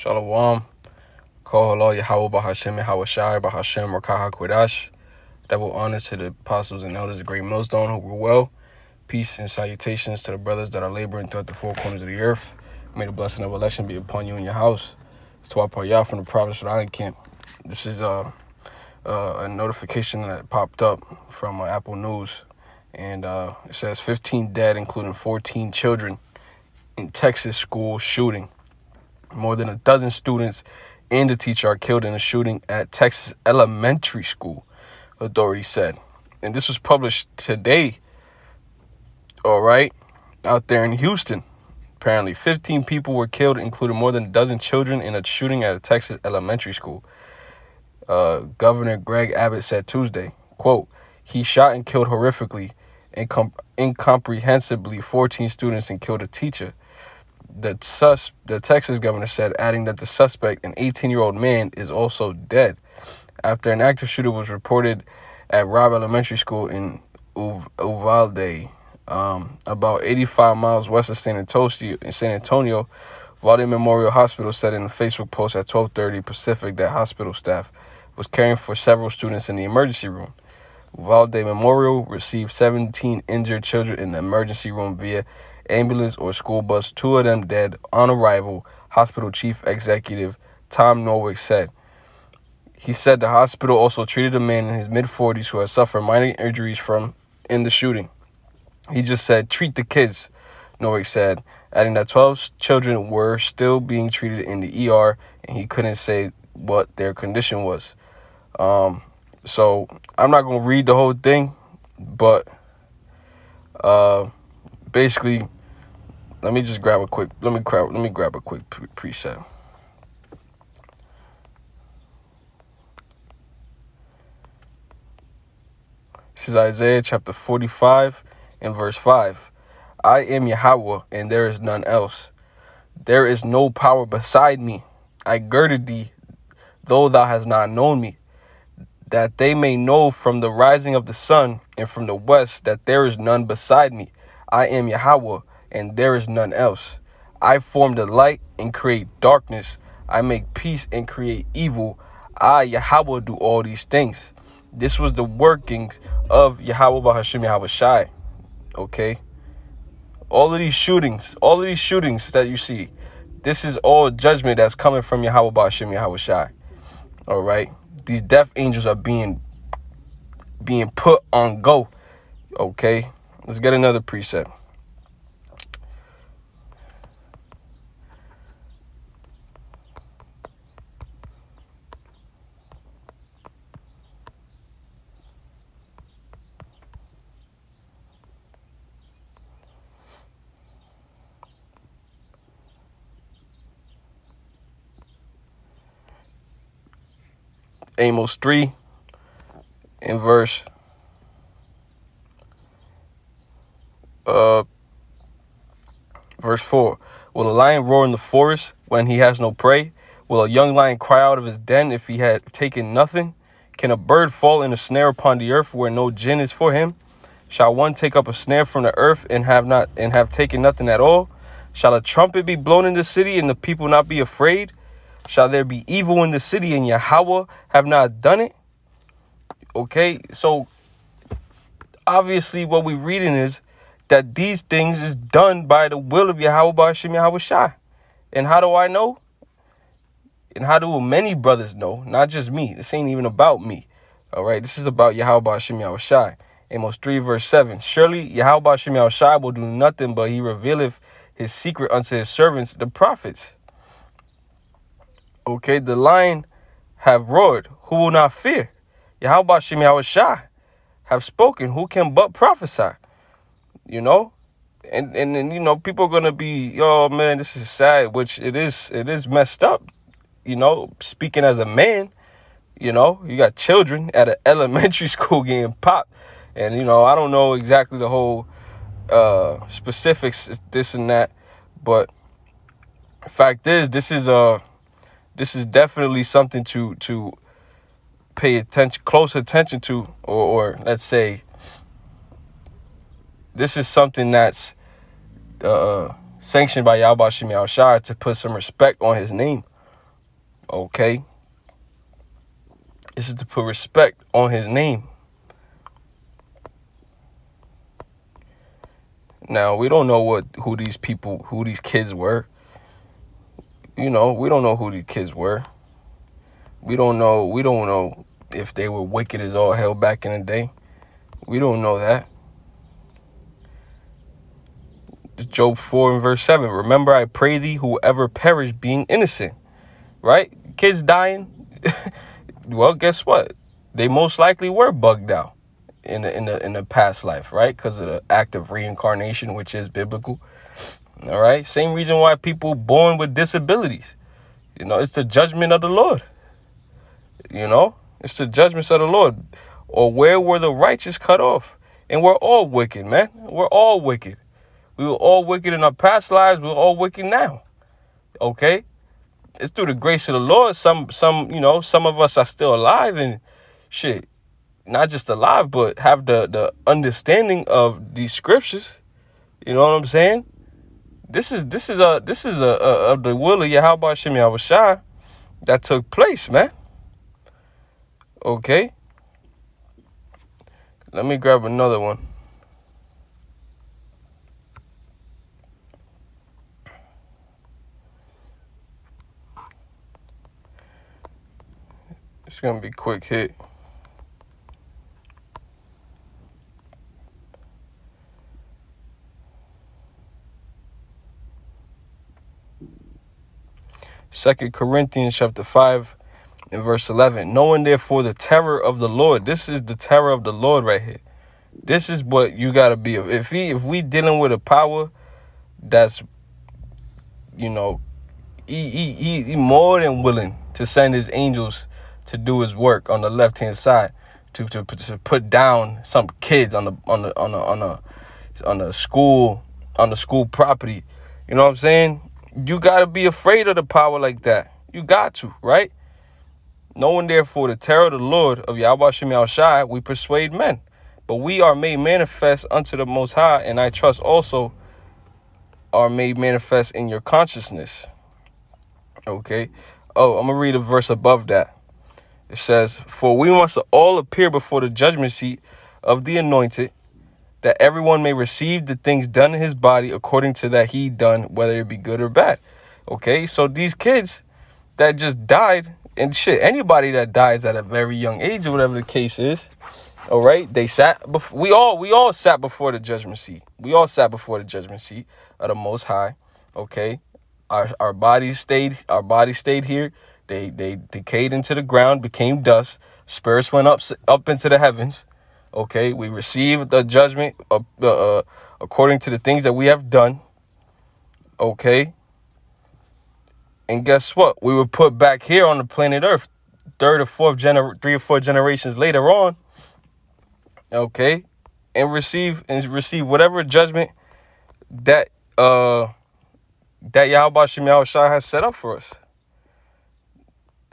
Shalom. Kohalo Yahweh Bahashem Yahawashai Bahashem Rakaha Kodash. Double honor to the apostles and elders of Great Millstone who were well. Peace and salutations to the brothers that are laboring throughout the four corners of the earth. May the blessing of election be upon you and your house. It's to our Payah from the Providence Rhode Island camp. This is a notification that popped up from Apple News. And it says 15 dead, including 14 children, in Texas school shooting. More than a dozen students and a teacher are killed in a shooting at Texas elementary school, authorities said. And this was published today, all right, out there in Houston. Apparently, 15 people were killed, including more than a dozen children, in a shooting at a Texas elementary school. Governor Greg Abbott said Tuesday, quote, he shot and killed horrifically and incomprehensibly 14 students and killed a teacher. The Texas governor said, adding that the suspect, an 18-year-old man, is also dead after an active shooter was reported at Robb Elementary School in Uvalde, about 85 miles west of San Antonio. Uvalde Memorial Hospital said in a Facebook post at 12:30 Pacific that hospital staff was caring for several students in the emergency room. Uvalde Memorial received 17 injured children in the emergency room via ambulance or school bus, 2 of them dead on arrival, hospital chief executive Tom Norwick said. He said the hospital also treated a man in his mid-40s who had suffered minor injuries in the shooting. He just said, treat the kids, Norwick said, adding that 12 children were still being treated in the ER, and he couldn't say what their condition was. So I'm not going to read the whole thing, but basically, let me grab a quick preset. This is Isaiah chapter 45 and verse 5. I am Yahweh, and there is none else. There is no power beside me. I girded thee, though thou hast not known me, that they may know from the rising of the sun and from the west that there is none beside me. I am Yahweh, and there is none else. I form the light and create darkness. I make peace and create evil. I, Yahweh, do all these things. This was the workings of Yahweh Bahashem Yahawashai. Okay? All of these shootings that you see, this is all judgment that's coming from Yahweh Bahashem Yahawashai. All right? These death angels are being put on go. Okay? Let's get another preset. Amos 3 in verse 4. Will a lion roar in the forest when he has no prey? Will a young lion cry out of his den if he had taken nothing? Can a bird fall in a snare upon the earth where no gin is for him? Shall one take up a snare from the earth and have taken nothing at all? Shall a trumpet be blown in the city and the people not be afraid? Shall there be evil in the city and Yahweh have not done it? Okay, so obviously what we're reading is that these things is done by the will of Yahweh Ba'ashem Yahawashi. And how do I know? And how do many brothers know? Not just me. This ain't even about me. All right, this is about Yahweh Ba'ashem Yahawashi. Amos 3 verse 7. Surely Yahweh Ba'ashem Yahawashi will do nothing, but he revealeth his secret unto his servants, the prophets. Okay, the lion have roared, who will not fear? Yahweh Ba'ashem Yahawashi have spoken, who can but prophesy? You know? And you know, people are gonna be, oh man, this is sad, which it is messed up, you know, speaking as a man. You know, you got children at an elementary school getting popped. And, you know, I don't know exactly the whole specifics, this and that, but the fact is, this is definitely something to pay close attention to, or let's say, this is something that's sanctioned by Yahweh Shem Yahushua to put some respect on his name. Okay? This is to put respect on his name. Now, we don't know who these kids were. We don't know who these kids were. We don't know if they were wicked as all hell back in the day. We don't know that. Job 4 and verse 7. Remember, I pray thee, whoever perished being innocent. Right? Kids dying. Well, guess what? They most likely were bugged out in the past life, right? Because of the act of reincarnation, which is biblical. All right? Same reason why people born with disabilities. It's the judgment of the Lord. It's the judgments of the Lord. Or where were the righteous cut off? And we're all wicked, man. We're all wicked. We were all wicked in our past lives. We're all wicked now. Okay? It's through the grace of the Lord. Some of us are still alive and shit. Not just alive, but have the understanding of these scriptures. You know what I'm saying? This is of the will of Yahweh Shem Yahushua that took place, man. Okay? Let me grab another one. It's going to be a quick hit. Second Corinthians chapter 5 and verse 11. Knowing therefore the terror of the Lord. This is the terror of the Lord right here. This is what you got to be. If we dealing with a power that's, he more than willing to send his angels to do his work on the left hand side to put down some kids on the school property. You know what I'm saying? You gotta be afraid of the power like that. You got to, right? Knowing therefore the terror of the Lord of Yahweh Shem Yahushua, we persuade men, but we are made manifest unto the Most High, and I trust also are made manifest in your consciousness. Okay. Oh, I'm going to read a verse above that. It says, for we must all appear before the judgment seat of the anointed, that everyone may receive the things done in his body according to that he done, whether it be good or bad. Okay. So these kids that just died, and shit, anybody that dies at a very young age or whatever the case is, all right, they sat. We all sat before the judgment seat. We all sat before the judgment seat of the Most High. Okay, our bodies stayed here. They decayed into the ground, became dust. Spirits went up into the heavens. Okay, we received the judgment according to the things that we have done. Okay, and guess what? We were put back here on the planet Earth, three or four generations later on. Okay, and receive whatever judgment that Yahweh Shem Yahushua has set up for us.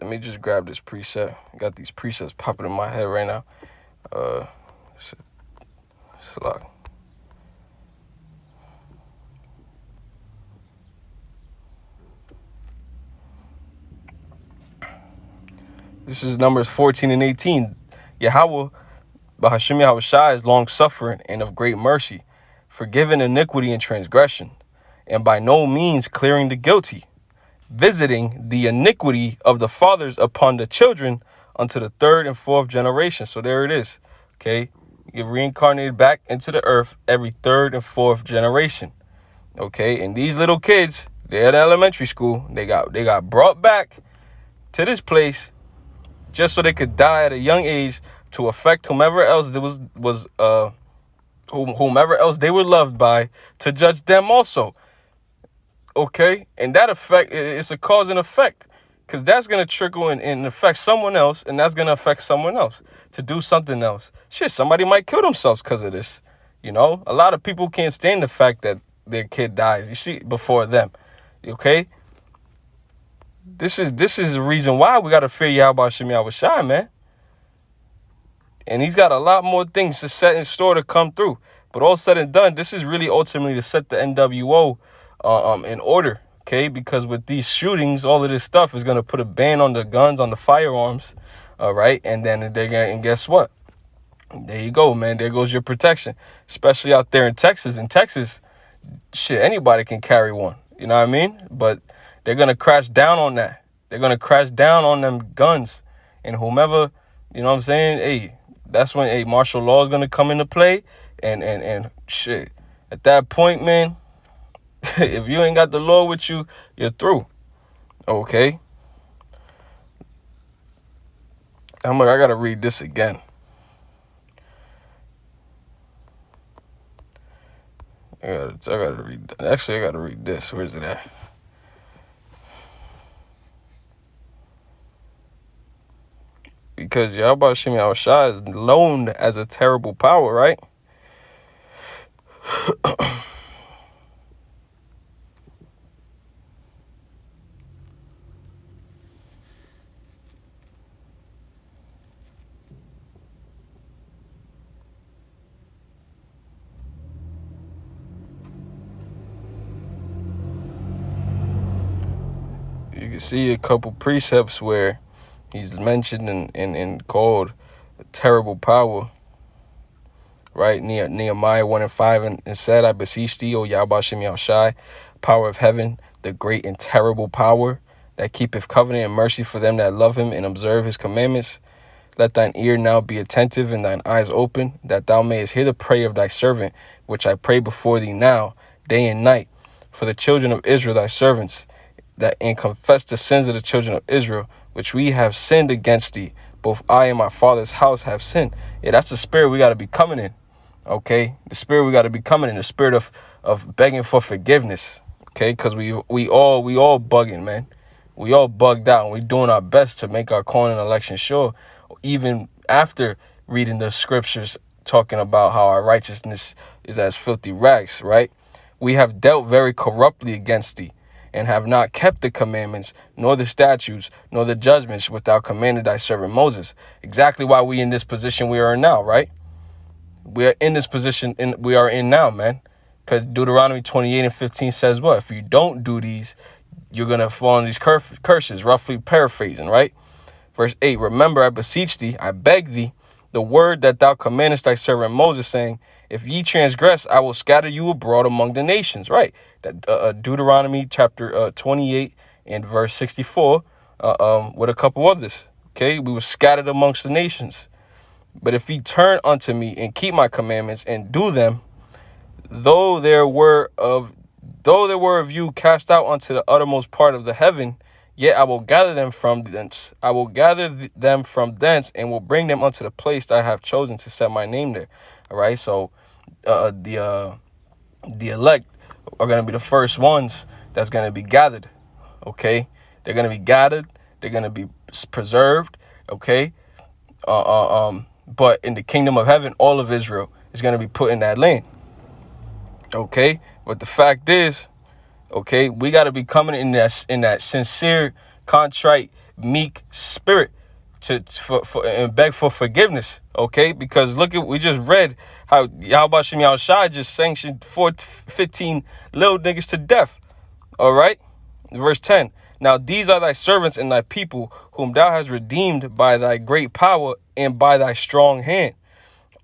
Let me just grab this preset. I got these presets popping in my head right now. This is Numbers 14 and 18. Yahweh Bahashem Yahushua is long-suffering and of great mercy, forgiving iniquity and transgression, and by no means clearing the guilty, visiting the iniquity of the fathers upon the children unto the third and fourth generation. So there it is. Okay, you get reincarnated back into the earth every third and fourth generation. Okay, and these little kids, they're at elementary school. They got brought back to this place just so they could die at a young age to affect whomever else whomever else they were loved by, to judge them also. Okay, and that effect, it's a cause and effect, because that's going to trickle and affect someone else, and that's going to affect someone else to do something else. Shit, somebody might kill themselves because of this. A lot of people can't stand the fact that their kid dies, you see, before them. Okay, this is the reason why we got to fear Yahweh Shem Yahushua, man. And he's got a lot more things to set in store to come through. But all said and done, this is really ultimately to set the NWO in order, Okay, because with these shootings, all of this stuff is going to put a ban on the guns, on the firearms, all right? And then and guess what? There you go, man. There goes your protection, especially out there in Texas. In Texas, shit, anybody can carry one. You know what I mean? But they're going to crash down on that. They're going to crash down on them guns. And whomever, you know what I'm saying? Hey, that's when martial law is going to come into play. And shit, at that point, man, if you ain't got the law with you, you're through. Okay? I got to read this again. I gotta read. Actually, I gotta read this. Where's it at? Because Yahweh Shem Yahushua is known as a terrible power, right? You can see a couple precepts where he's mentioned and called a terrible power, right? Nehemiah 1:5 and said, I beseech thee, O Yahweh Shem Yahushua, power of heaven, the great and terrible power that keepeth covenant and mercy for them that love him and observe his commandments. Let thine ear now be attentive and thine eyes open, that thou mayest hear the prayer of thy servant, which I pray before thee now, day and night, for the children of Israel, thy servants, that and confess the sins of the children of Israel, which we have sinned against thee. Both I and my father's house have sinned. Yeah, that's the spirit we got to be coming in. Okay, the spirit we got to be coming in, the spirit of begging for forgiveness. Okay, because we all bugging, man. We all bugged out, and we doing our best to make our calling and election sure, even after reading the scriptures talking about how our righteousness is as filthy rags, right? We have dealt very corruptly against thee, and have not kept the commandments, nor the statutes, nor the judgments which thou commanded thy servant Moses. Exactly why we in this position we are in now, right? We are in this position we are in now, man. Because Deuteronomy 28:15 says what? If you don't do these, you're going to fall on these curses, roughly paraphrasing, right? Verse 8, remember, I beseech thee, I beg thee, the word that thou commandest thy servant Moses, saying, if ye transgress, I will scatter you abroad among the nations, right? That Deuteronomy chapter 28 and verse 64, with a couple others, okay? We were scattered amongst the nations. But if ye turn unto me and keep my commandments and do them, though there were of you cast out unto the uttermost part of the heaven, yet I will gather them from thence. I will gather them from thence and will bring them unto the place that I have chosen to set my name there. All right. So the elect are going to be the first ones that's going to be gathered. OK, they're going to be gathered. They're going to be preserved. OK. But in the kingdom of heaven, all of Israel is going to be put in that land. OK, but the fact is, OK, we got to be coming in that sincere, contrite, meek spirit and beg for forgiveness. OK, because look at, we just read how Yahweh Shem Yahushua just sanctioned 15 little niggas to death. All right, verse 10. Now these are thy servants and thy people, whom thou hast redeemed by thy great power and by thy strong hand.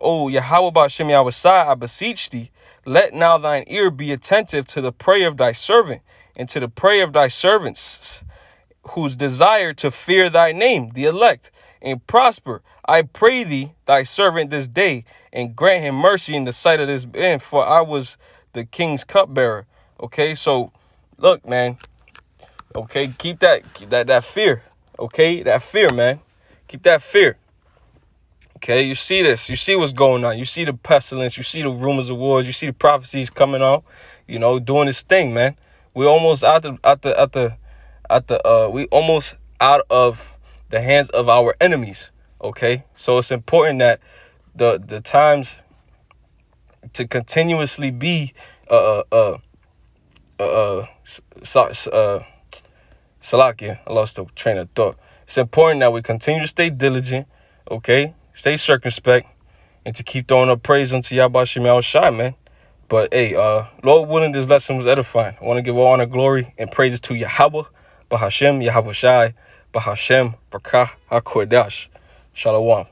O Yahweh Shem Yahushua, I beseech thee, let now thine ear be attentive to the prayer of thy servant and to the prayer of thy servants, whose desire to fear thy name, the elect, and prosper. I pray thee, thy servant this day, and grant him mercy in the sight of this man, for I was the king's cupbearer. Okay, so look, man. Okay, keep that fear. Okay, that fear, man. Keep that fear. Okay, you see this. You see what's going on. You see the pestilence. You see the rumors of wars. You see the prophecies coming out. You know, doing this thing, man. We almost we almost out of the hands of our enemies. Okay, so it's important that the times to continuously be Salakia, I lost the train of thought. It's important that we continue to stay diligent, okay? Stay circumspect, and to keep throwing up praise unto Yahweh Shem Yahushua, man. But hey, Lord willing, this lesson was edifying. I want to give all honor, glory, and praises to Yahweh, Bahashem, Yahweh Shai, Bahashem, Barakah, HaKodesh. Shalom.